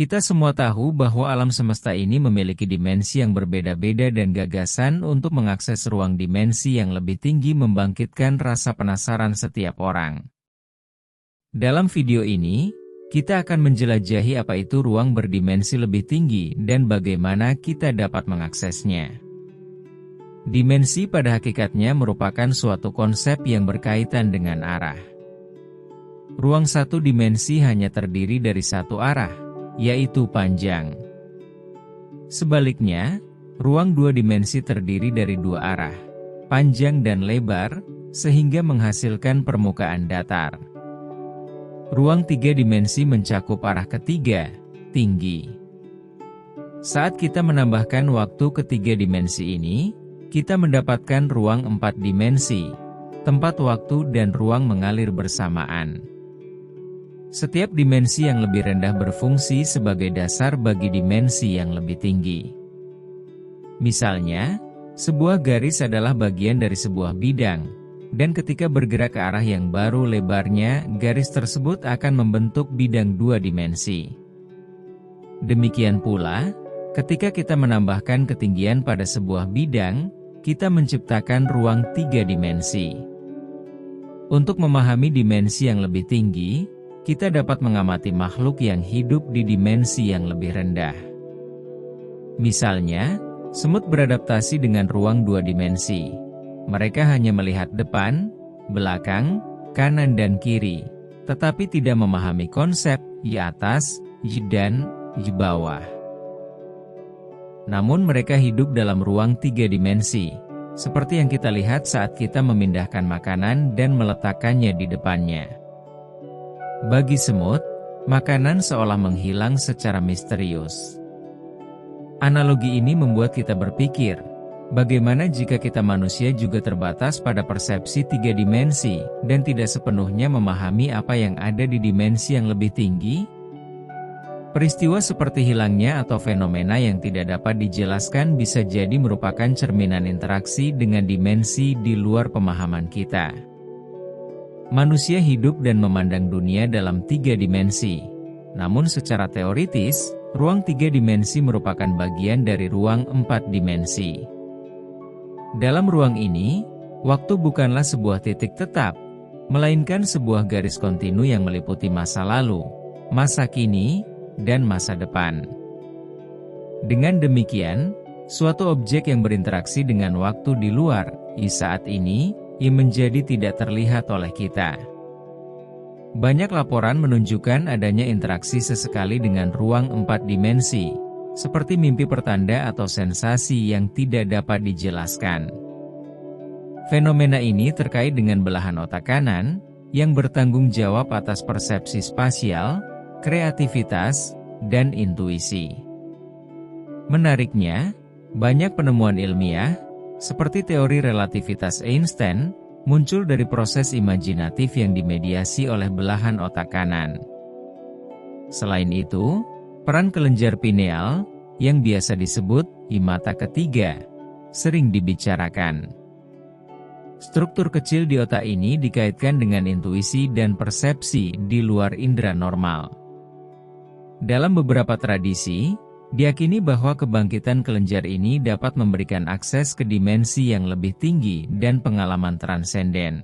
Kita semua tahu bahwa alam semesta ini memiliki dimensi yang berbeda-beda dan gagasan untuk mengakses ruang dimensi yang lebih tinggi membangkitkan rasa penasaran setiap orang. Dalam video ini, kita akan menjelajahi apa itu ruang berdimensi lebih tinggi dan bagaimana kita dapat mengaksesnya. Dimensi pada hakikatnya merupakan suatu konsep yang berkaitan dengan arah. Ruang satu dimensi hanya terdiri dari satu arah, yaitu panjang. Sebaliknya, ruang dua dimensi terdiri dari dua arah, panjang dan lebar, sehingga menghasilkan permukaan datar. Ruang tiga dimensi mencakup arah ketiga, tinggi. Saat kita menambahkan waktu ketiga dimensi ini, kita mendapatkan ruang empat dimensi, tempat waktu dan ruang mengalir bersamaan. Setiap dimensi yang lebih rendah berfungsi sebagai dasar bagi dimensi yang lebih tinggi. Misalnya, sebuah garis adalah bagian dari sebuah bidang, dan ketika bergerak ke arah yang baru lebarnya, garis tersebut akan membentuk bidang dua dimensi. Demikian pula, ketika kita menambahkan ketinggian pada sebuah bidang, kita menciptakan ruang tiga dimensi. Untuk memahami dimensi yang lebih tinggi, kita dapat mengamati makhluk yang hidup di dimensi yang lebih rendah. Misalnya, semut beradaptasi dengan ruang dua dimensi. Mereka hanya melihat depan, belakang, kanan dan kiri, tetapi tidak memahami konsep di atas, dan di bawah. Namun mereka hidup dalam ruang tiga dimensi, seperti yang kita lihat saat kita memindahkan makanan dan meletakkannya di depannya. Bagi semut, makanan seolah menghilang secara misterius. Analogi ini membuat kita berpikir, bagaimana jika kita manusia juga terbatas pada persepsi tiga dimensi, dan tidak sepenuhnya memahami apa yang ada di dimensi yang lebih tinggi? Peristiwa seperti hilangnya atau fenomena yang tidak dapat dijelaskan bisa jadi merupakan cerminan interaksi dengan dimensi di luar pemahaman kita. Manusia hidup dan memandang dunia dalam tiga dimensi. Namun secara teoritis, ruang tiga dimensi merupakan bagian dari ruang empat dimensi. Dalam ruang ini, waktu bukanlah sebuah titik tetap, melainkan sebuah garis kontinu yang meliputi masa lalu, masa kini, dan masa depan. Dengan demikian, suatu objek yang berinteraksi dengan waktu di luar, di saat ini, yang menjadi tidak terlihat oleh kita. Banyak laporan menunjukkan adanya interaksi sesekali dengan ruang empat dimensi, seperti mimpi pertanda atau sensasi yang tidak dapat dijelaskan. Fenomena ini terkait dengan belahan otak kanan, yang bertanggung jawab atas persepsi spasial, kreativitas, dan intuisi. Menariknya, banyak penemuan ilmiah, seperti teori relativitas Einstein, muncul dari proses imajinatif yang dimediasi oleh belahan otak kanan. Selain itu, peran kelenjar pineal, yang biasa disebut mata ketiga, sering dibicarakan. Struktur kecil di otak ini dikaitkan dengan intuisi dan persepsi di luar indera normal. Dalam beberapa tradisi, diyakini bahwa kebangkitan kelenjar ini dapat memberikan akses ke dimensi yang lebih tinggi dan pengalaman transenden.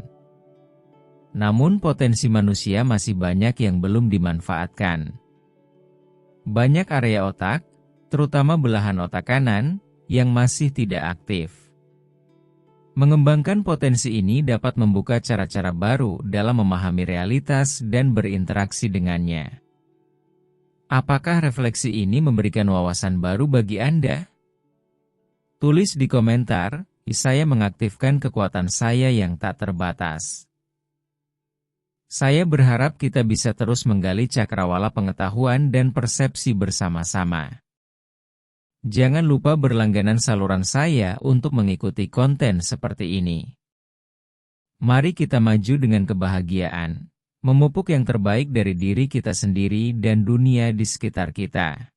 Namun potensi manusia masih banyak yang belum dimanfaatkan. Banyak area otak, terutama belahan otak kanan, yang masih tidak aktif. Mengembangkan potensi ini dapat membuka cara-cara baru dalam memahami realitas dan berinteraksi dengannya. Apakah refleksi ini memberikan wawasan baru bagi Anda? Tulis di komentar, saya mengaktifkan kekuatan saya yang tak terbatas. Saya berharap kita bisa terus menggali cakrawala pengetahuan dan persepsi bersama-sama. Jangan lupa berlangganan saluran saya untuk mengikuti konten seperti ini. Mari kita maju dengan kebahagiaan. Memupuk yang terbaik dari diri kita sendiri dan dunia di sekitar kita.